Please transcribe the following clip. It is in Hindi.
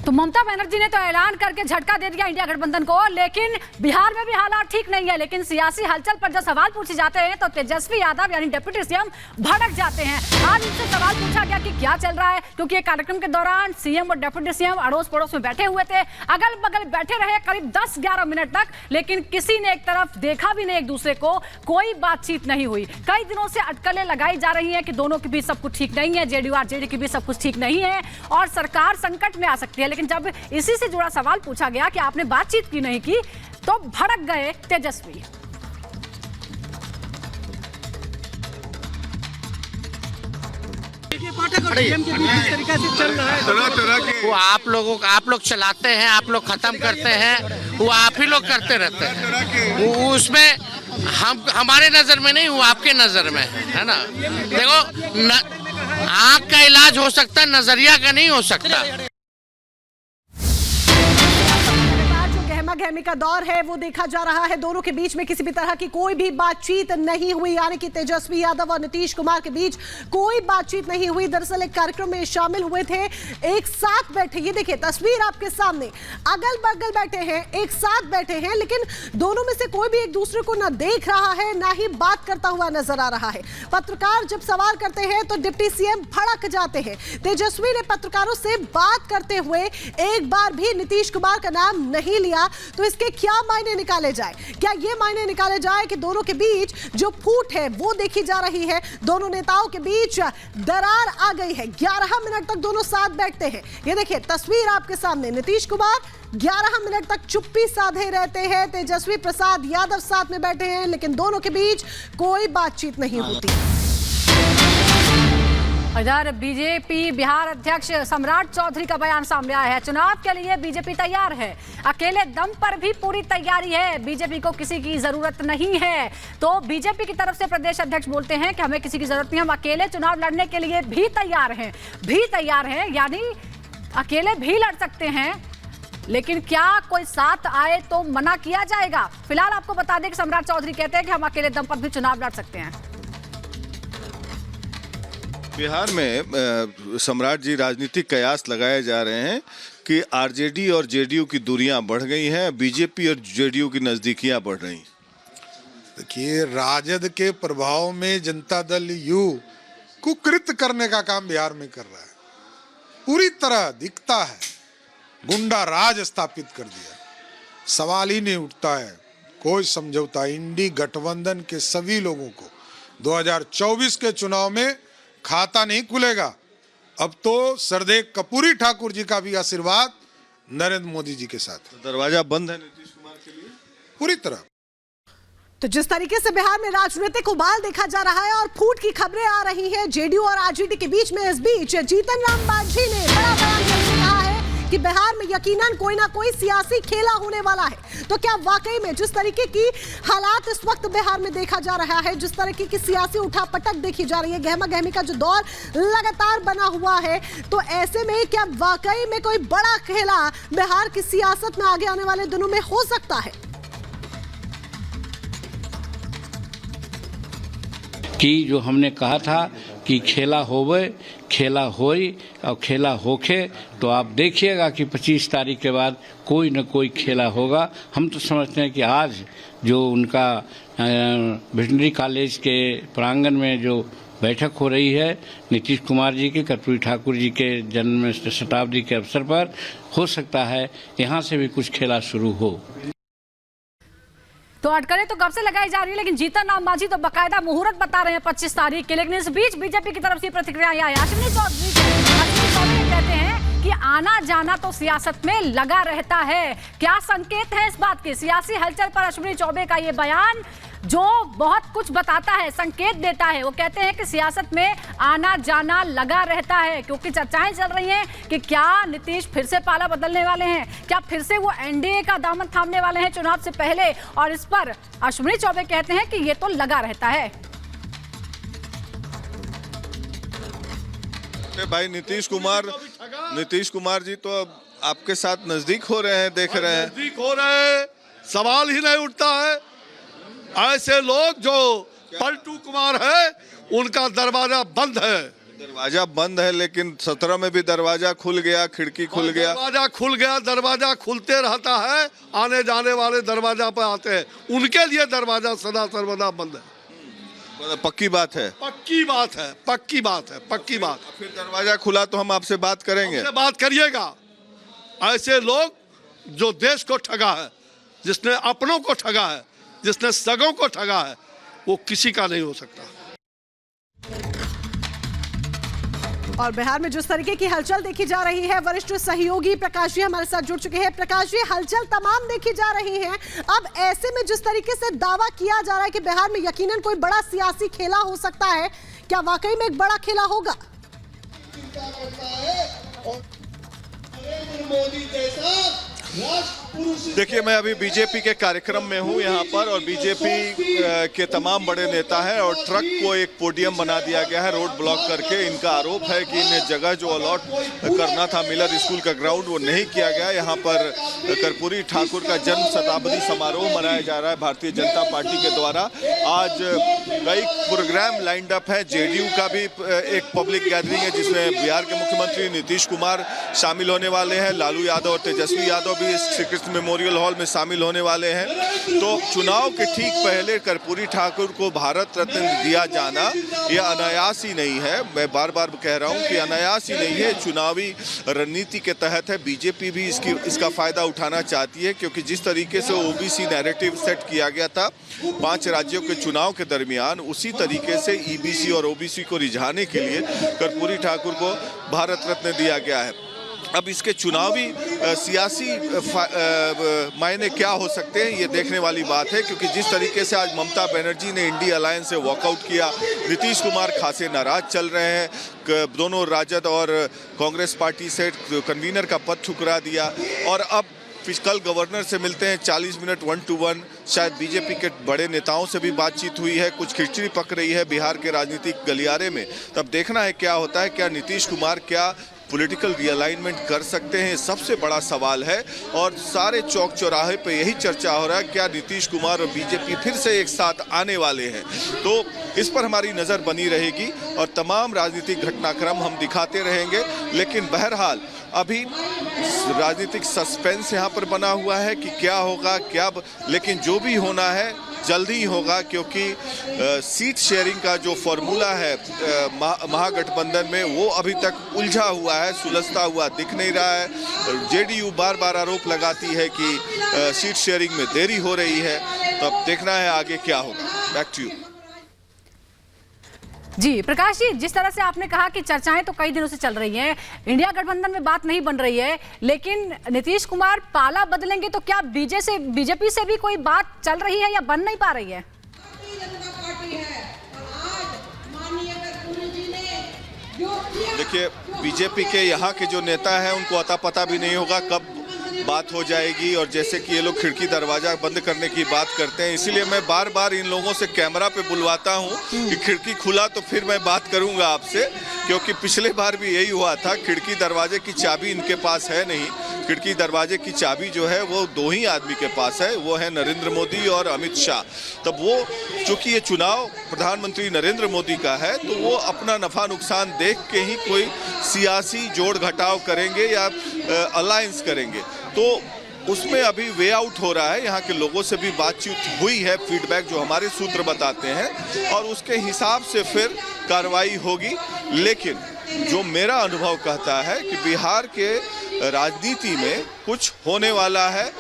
तो ममता बनर्जी ने तो ऐलान करके झटका दे दिया इंडिया गठबंधन को, लेकिन बिहार में भी हालात ठीक नहीं है। लेकिन सियासी हलचल पर जब सवाल पूछे जाते हैं तो तेजस्वी यादव यानी डिप्टी सीएम भड़क जाते हैं। आज उनसे सवाल पूछा गया कि क्या चल रहा है, क्योंकि एक कार्यक्रम के दौरान सीएम और डिप्टी सीएम अड़ोस पड़ोस में बैठे हुए थे, अगल बगल बैठे रहे करीब 10-11 मिनट तक, लेकिन किसी ने एक तरफ देखा भी नहीं एक दूसरे को, कोई बातचीत नहीं हुई। कई दिनों से अटकलें लगाई जा रही है कि दोनों के बीच सब कुछ ठीक नहीं है, जेडीयू आरजेडी के बीच सब कुछ ठीक नहीं है और सरकार संकट में आ सकती है। लेकिन जब इसी से जुड़ा सवाल पूछा गया कि आपने बातचीत क्यों नहीं की, तो भड़क गए तेजस्वी। वो आप लोग चलाते हैं, आप लोग खत्म करते हैं, वो आप ही लोग करते रहते हैं। वो उसमें हमारे नजर में नहीं, वो आपके नजर में है ना। देखो आँख का इलाज हो सकता है, नजरिया का नहीं हो सकता। गहमी का दौर है वो देखा जा रहा है। दोनों के बीच में किसी भी तरह की कोई भी बातचीत नहीं हुई, यानी कि तेजस्वी यादव और नीतीश कुमार के बीच कोई बातचीत नहीं हुई। दरअसल एक कार्यक्रम में शामिल हुए थे, एक साथ बैठे, ये देखिए तस्वीर आपके सामने, अगल बगल बैठे हैं, एक साथ बैठे हैं, लेकिन दोनों में से कोई भी एक दूसरे को ना देख रहा है ना ही बात करता हुआ नजर आ रहा है। पत्रकार जब सवाल करते हैं तो डिप्टी सीएम भड़क जाते हैं। तेजस्वी ने पत्रकारों से बात करते हुए एक बार भी नीतीश कुमार का नाम नहीं लिया। तो इसके क्या मायने निकाले जाए? क्या ये मायने निकाले जाए कि दोनों के बीच जो फूट है वो देखी जा रही है, दोनों नेताओं के बीच दरार आ गई है। 11 मिनट तक दोनों साथ बैठते हैं। ये देखिए तस्वीर आपके सामने, नीतीश कुमार 11 मिनट तक चुप्पी साधे रहते हैं, तेजस्वी प्रसाद यादव साथ में बैठे हैं, लेकिन दोनों के बीच कोई बातचीत नहीं होती। इधर बीजेपी बिहार अध्यक्ष सम्राट चौधरी का बयान सामने आया है। चुनाव के लिए बीजेपी तैयार है, अकेले दम पर भी पूरी तैयारी है, बीजेपी को किसी की जरूरत नहीं है। तो बीजेपी की तरफ से प्रदेश अध्यक्ष बोलते हैं कि हमें किसी की जरूरत नहीं, हम अकेले चुनाव लड़ने के लिए भी तैयार हैं, यानी अकेले भी लड़ सकते हैं, लेकिन क्या कोई साथ आए तो मना किया जाएगा? फिलहाल आपको बता दें कि सम्राट चौधरी कहते हैं कि हम अकेले दम पर भी चुनाव लड़ सकते हैं। बिहार में सम्राट जी राजनीतिक कयास लगाए जा रहे हैं कि आरजेडी और जेडीयू की दूरियां बढ़ गई हैं, बीजेपी और जेडीयू की नजदीकियां बढ़ रही। देखिए राजद के प्रभाव में जनता दल यू कुकृत करने का काम बिहार में कर रहा है, पूरी तरह दिखता है गुंडा राज स्थापित कर दिया। सवाल ही नहीं उठता है कोई समझौता। इंडी गठबंधन के सभी लोगों को 2024 के चुनाव में खाता नहीं खुलेगा। अब तो सरदेव कपूरी ठाकुर जी का भी आशीर्वाद नरेंद्र मोदी जी के साथ। दरवाजा बंद है नीतीश कुमार के लिए पूरी तरह। तो जिस तरीके से बिहार में राजनीतिक उबाल देखा जा रहा है और फूट की खबरें आ रही हैं जेडीयू और आरजेडी के बीच में, इस बीच जीतन राम मांझी ने बड़ा बयान करके कहा है कि बिहार में यकीनन कोई ना कोई सियासी खेला होने वाला है। तो क्या वाकई में जिस तरीके की हालात इस वक्त बिहार में देखा जा रहा है, जिस तरीके की सियासी उठापटक देखी जा रही है, गहमा गहमी का जो दौर लगातार बना हुआ है, तो ऐसे में क्या वाकई में कोई बड़ा खेला बिहार की सियासत में आगे आने वाले दिनों में हो सकता है? कि जो हमने कहा था कि खेला होवे, खेला होई और खेला होके, तो आप देखिएगा कि 25 तारीख के बाद कोई न कोई खेला होगा। हम तो समझते हैं कि आज जो उनका वेटरनरी कॉलेज के प्रांगण में जो बैठक हो रही है नीतीश कुमार जी की, कर्पूरी ठाकुर जी के जन्म शताब्दी के अवसर पर, हो सकता है यहाँ से भी कुछ खेला शुरू हो। तो अटकलें तो कब से लगाई जा रही है, लेकिन जीतन राम मांझी तो बकायदा मुहूर्त बता रहे हैं 25 तारीख के। लेकिन इस बीच बीजेपी की तरफ से प्रतिक्रियाएं आई। अश्विनी चौधरी कहते हैं कि आना जाना तो सियासत में लगा रहता है। क्या संकेत है इस बात के? सियासी हलचल पर अश्विनी चौबे का ये बयान जो बहुत कुछ बताता है, संकेत देता है। वो कहते हैं कि सियासत में आना जाना लगा रहता है, क्योंकि चर्चाएं चल रही हैं कि क्या नीतीश फिर से पाला बदलने वाले हैं, क्या फिर से वो एनडीए का दामन थामने वाले हैं चुनाव से पहले। और इस पर अश्विनी चौबे कहते हैं कि ये तो लगा रहता है। भाई नीतीश कुमार जी तो अब आपके साथ नजदीक हो रहे हैं, देख रहे हैं, नजदीक हो रहे हैं, सवाल ही नहीं उठता है। ऐसे लोग जो पलटू कुमार है उनका दरवाजा बंद है। दरवाजा बंद है, लेकिन 17 में भी दरवाजा खुल गया, खिड़की खुल गया। दरवाजा खुल गया, दरवाजा खुलते रहता है, आने जाने वाले दरवाजा पर आते हैं, उनके लिए दरवाजा सदा सर्वदा बंद है। पक्की बात है, पक्की बात है, पक्की बात है, पक्की बात। फिर दरवाजा खुला तो हम आपसे बात करेंगे। हमसे बात करिएगा। ऐसे लोग जो देश को ठगा है, जिसने अपनों को ठगा है, जिसने सगों को ठगा है, वो किसी का नहीं हो सकता। और बिहार में जिस तरीके की हलचल देखी जा रही है, वरिष्ठ सहयोगी प्रकाश जी हमारे साथ जुड़ चुके हैं। प्रकाश जी, हलचल तमाम देखी जा रही है। अब ऐसे में जिस तरीके से दावा किया जा रहा है कि बिहार में यकीनन कोई बड़ा सियासी खेला हो सकता है, क्या वाकई में एक बड़ा खेला होगा? देखिए, मैं अभी बीजेपी के कार्यक्रम में हूं यहाँ पर, और बीजेपी के तमाम बड़े नेता हैं और ट्रक को एक पोडियम बना दिया गया है रोड ब्लॉक करके। इनका आरोप है कि इन जगह जो अलॉट करना था मिलर स्कूल का ग्राउंड, वो नहीं किया गया। यहाँ पर कर्पूरी ठाकुर का जन्म शताब्दी समारोह मनाया जा रहा है भारतीय जनता पार्टी के द्वारा। आज कई प्रोग्राम लाइंड अप है। जेडीयू का भी एक पब्लिक गैदरिंग है जिसमें बिहार के मुख्यमंत्री नीतीश कुमार शामिल होने वाले हैं। लालू यादव और तेजस्वी यादव भी श्री कृष्ण मेमोरियल हॉल में शामिल होने वाले हैं। तो चुनाव के ठीक पहले कर्पूरी ठाकुर को भारत रत्न दिया जाना यह अनायास ही नहीं है। मैं बार बार कह रहा हूं कि अनायास ही नहीं है, चुनावी रणनीति के तहत है। बीजेपी भी इसका फायदा उठाना चाहती है, क्योंकि जिस तरीके से ओबीसी नैरेटिव सेट किया गया था 5 राज्यों के चुनाव के दरमियान, उसी तरीके से ईबीसी और ओबीसी को रिझाने के लिए कर्पूरी ठाकुर को भारत रत्न दिया गया है। अब इसके चुनावी सियासी मायने क्या हो सकते हैं, ये देखने वाली बात है, क्योंकि जिस तरीके से आज ममता बनर्जी ने इंडिया अलायंस से वॉकआउट किया, नीतीश कुमार खासे नाराज चल रहे हैं। दोनों राजद और कांग्रेस पार्टी से कन्वीनर का पद ठुकरा दिया, और अब कल गवर्नर से मिलते हैं 40 मिनट 1 to 1। शायद बीजेपी के बड़े नेताओं से भी बातचीत हुई है, कुछ खिचड़ी पक रही है बिहार के राजनीतिक गलियारे में। तब देखना है क्या होता है। क्या नीतीश कुमार क्या पॉलिटिकल रिअलाइनमेंट कर सकते हैं, सबसे बड़ा सवाल है। और सारे चौक चौराहे पे यही चर्चा हो रहा है, क्या नीतीश कुमार और बीजेपी फिर से एक साथ आने वाले हैं। तो इस पर हमारी नज़र बनी रहेगी और तमाम राजनीतिक घटनाक्रम हम दिखाते रहेंगे। लेकिन बहरहाल अभी राजनीतिक सस्पेंस यहाँ पर बना हुआ है कि क्या होगा, लेकिन जो भी होना है जल्दी ही होगा, क्योंकि सीट शेयरिंग का जो फॉर्मूला है महागठबंधन में, वो अभी तक उलझा हुआ है, सुलझता हुआ दिख नहीं रहा है। जेडीयू बार बार आरोप लगाती है कि सीट शेयरिंग में देरी हो रही है। तो अब देखना है आगे क्या होगा। बैक टू यू जी। प्रकाश जी, जिस तरह से आपने कहा कि चर्चाएं तो कई दिनों से चल रही हैं, इंडिया गठबंधन में बात नहीं बन रही है, लेकिन नीतीश कुमार पाला बदलेंगे तो क्या बीजेपी से भी कोई बात चल रही है या बन नहीं पा रही है? देखिए, बीजेपी के यहाँ के जो नेता हैं उनको अता पता भी नहीं होगा कब बात हो जाएगी, और जैसे कि ये लोग खिड़की दरवाजा बंद करने की बात करते हैं, इसीलिए मैं बार बार इन लोगों से कैमरा पे बुलवाता हूं कि खिड़की खुला तो फिर मैं बात करूंगा आपसे, क्योंकि पिछले बार भी यही हुआ था। खिड़की दरवाजे की चाबी इनके पास है नहीं। खिड़की दरवाजे की चाबी जो है वो 2 ही आदमी के पास है, वो है नरेंद्र मोदी और अमित शाह। तब वो चूंकि ये चुनाव प्रधानमंत्री नरेंद्र मोदी का है, तो वो अपना नफा नुकसान देख के ही कोई सियासी जोड़ घटाव करेंगे या अलायंस करेंगे। तो उसमें अभी वे आउट हो रहा है। यहाँ के लोगों से भी बातचीत हुई है, फीडबैक जो हमारे सूत्र बताते हैं, और उसके हिसाब से फिर कार्रवाई होगी। लेकिन जो मेरा अनुभव कहता है कि बिहार के राजनीति में कुछ होने वाला है।